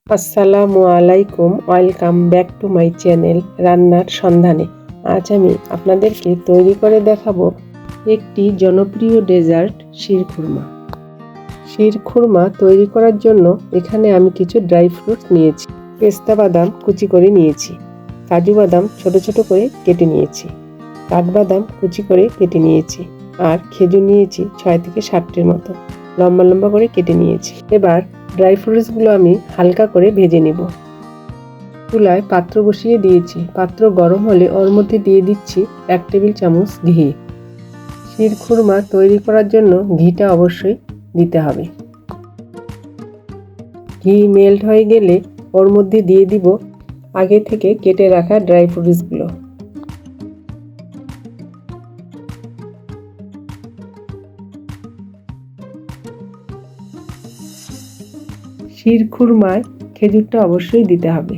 আসসালামু আলাইকুম, welcome back to my channel রান্নার সন্ধানে। আজ আমি আপনাদেরকে তৈরি করে দেখাবো একটি জনপ্রিয় ডেজার্ট শিরখুরমা। শিরখুরমা তৈরি করার জন্য এখানে আমি কিছু ড্রাই ফ্রুটস নিয়েছি। পেস্তা বাদাম কুচি করে নিয়েছি, কাজু বাদাম ছোট ছোট করে কেটে নিয়েছি, কাঠবাদাম কুচি করে কেটে নিয়েছি, আর খেজুর নিয়েছি 6 থেকে 7টির মতো, লম্বা লম্বা করে কেটে নিয়েছি। এবার ড্রাই ফ্রুটসগুলো আমি হালকা করে ভেজে নেব। চুলায় পাত্র বসিয়ে দিয়েছি। পাত্র গরম হলে ওর মধ্যে দিয়ে দিচ্ছি 1 টেবিল চামচ ঘি। শিরখুরমা তৈরি করার জন্য ঘিটা অবশ্যই দিতে হবে। ঘি মেল্ট হয়ে গেলে ওর মধ্যে দিয়ে দিব আগে থেকে কেটে রাখা ড্রাই ফ্রুটসগুলো। শিরখুরমায় খেজুরটা অবশ্যই দিতে হবে।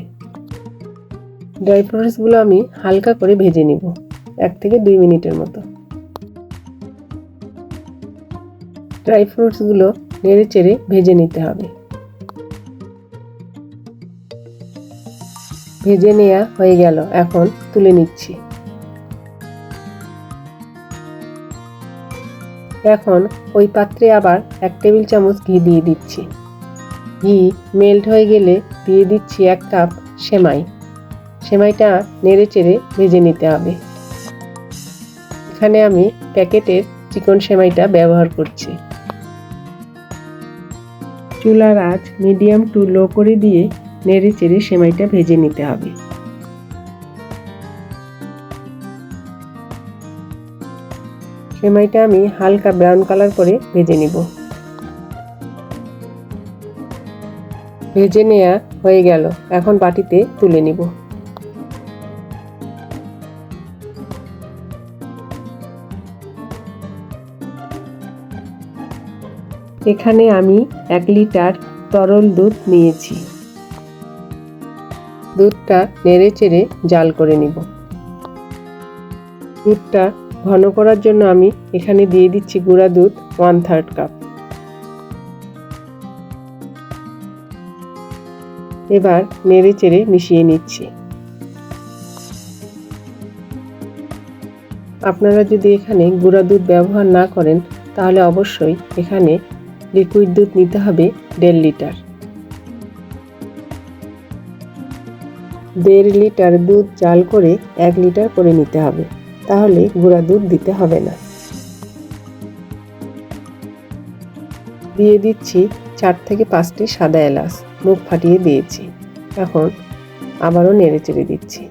ড্রাই ফ্রুটসগুলো আমি হালকা করে ভেজে নিব 1 থেকে 2 মিনিটের মতো। ড্রাই ফ্রুটসগুলো নেড়ে চেড়ে ভেজে নিতে হবে। ভেজে নেওয়া হয়ে গেল, এখন তুলে নিচ্ছি। এখন ওই পাত্রে আবার 1 টেবিল চামচ ঘি দিয়ে দিচ্ছি। ঘি মেল্ট হয়ে গেলে দিয়ে দিচ্ছি 1 কাপ সেমাই। সেমাইটা নেড়ে চেড়ে ভেজে নিতে হবে। এখানে আমি প্যাকেটের চিকন সেমাইটা ব্যবহার করছি। চুলার আঁচ মিডিয়াম টু লো করে দিয়ে নেড়ে চেড়ে সেমাইটা ভেজে নিতে হবে। সেমাইটা আমি হালকা ব্রাউন কালার করে ভেজে নিব। ভেজে নেওয়া হয়ে গেল, এখন বাটিতে তুলে নিব। এখানে আমি 1 লিটার তরল দুধ নিয়েছি। দুধটা নেড়ে চেড়ে জাল করে নিব। দুধটা ঘন করার জন্য আমি এখানে দিয়ে দিচ্ছি গুঁড়া দুধ 1/3 কাপ। এবার নেড়ে চেড়ে মিশিয়ে নিচ্ছি। আপনারা যদি এখানে গুঁড়া দুধ ব্যবহার না করেন তাহলে অবশ্যই এখানে লিকুইড দুধ নিতে হবে 1.5 লিটার। 1.5 লিটার দুধ জাল করে 1 লিটার করে নিতে হবে, তাহলে গুঁড়া দুধ দিতে হবে না। দিয়ে দিচ্ছি 4 থেকে 5টি সাদা এলাচ, মুখ ফাটিয়ে দিয়েছি। এখন আবারও নেড়ে চেড়ে দিচ্ছি।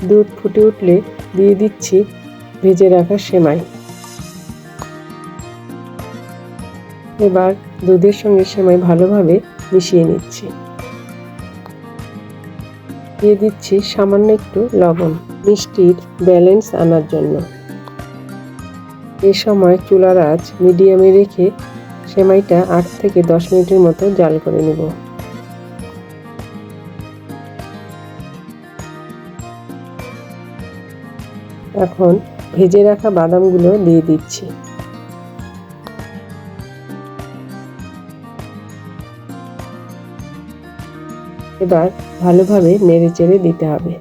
দুধ ফুটে উঠলে দিয়ে দিচ্ছি ভেজে রাখা সেমাই। এবার দুধের সঙ্গে সেমাই ভালোভাবে মিশিয়ে নিচ্ছি। দিয়ে দিচ্ছি সামান্য একটু লবণ, মিষ্টির ব্যালেন্স আনার জন্য। এ সময় চুলার আঁচ মিডিয়ামে রেখে সেমাইটা 8 থেকে 10 মিনিটের মতো জাল করে নেব। এখন ভেজে রাখা বাদামগুলো দিয়ে দিচ্ছি। এবার ভালোভাবে নেড়ে চেড়ে দিতে হবে।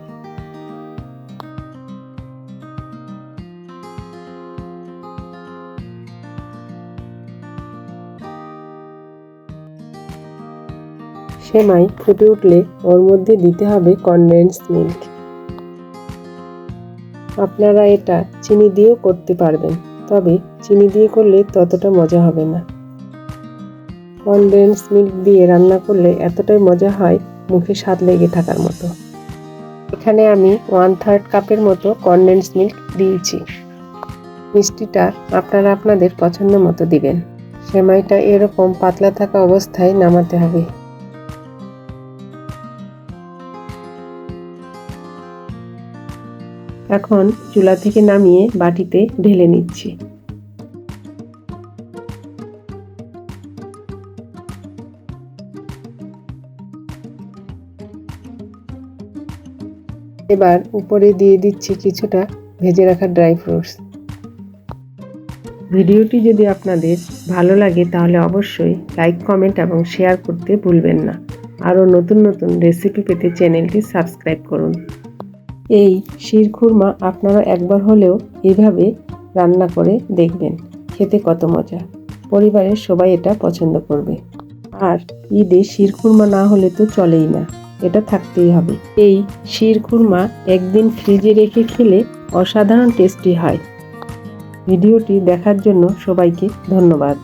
সেমাই ফুটে উঠলে ওর মধ্যে দিতে হবে কনডেন্স মিল্ক। আপনারা এটা চিনি দিয়েও করতে পারবেন, তবে চিনি দিয়ে করলে ততটা মজা হবে না। কনডেন্স মিল্ক দিয়ে রান্না করলে এতটাই মজা হয়, মুখে স্বাদ লেগে থাকার মতো। এখানে আমি 1/3 কাপের মতো কনডেন্স মিল্ক দিয়েছি। মিষ্টিটা আপনারা আপনাদের পছন্দ মতো দিবেন। সেমাইটা এরকম পাতলা থাকা অবস্থায় নামাতে হবে। এখন চুলা থেকে নামিয়ে বাটিতে ঢেলে নিচ্ছি। এবার উপরে দিয়ে দিচ্ছি কিছুটা ভেজে রাখা ড্রাই ফ্রুটস। ভিডিওটি যদি আপনাদের ভালো লাগে তাহলে অবশ্যই লাইক, কমেন্ট এবং শেয়ার করতে ভুলবেন না। আরও নতুন নতুন রেসিপি পেতে চ্যানেলটি সাবস্ক্রাইব করুন। এই শিরখুরমা আপনারা একবার হলেও এইভাবে রান্না করে দেখবেন, খেতে কত মজা। পরিবারের সবাই এটা পছন্দ করবে। আর ঈদে শিরখুরমা না হলে তো চলেই না, এটা থাকতেই হবে। এই শিরখুরমা একদিন ফ্রিজে রেখে খেলে অসাধারণ টেস্টি হয়। ভিডিওটি দেখার জন্য সবাইকে ধন্যবাদ।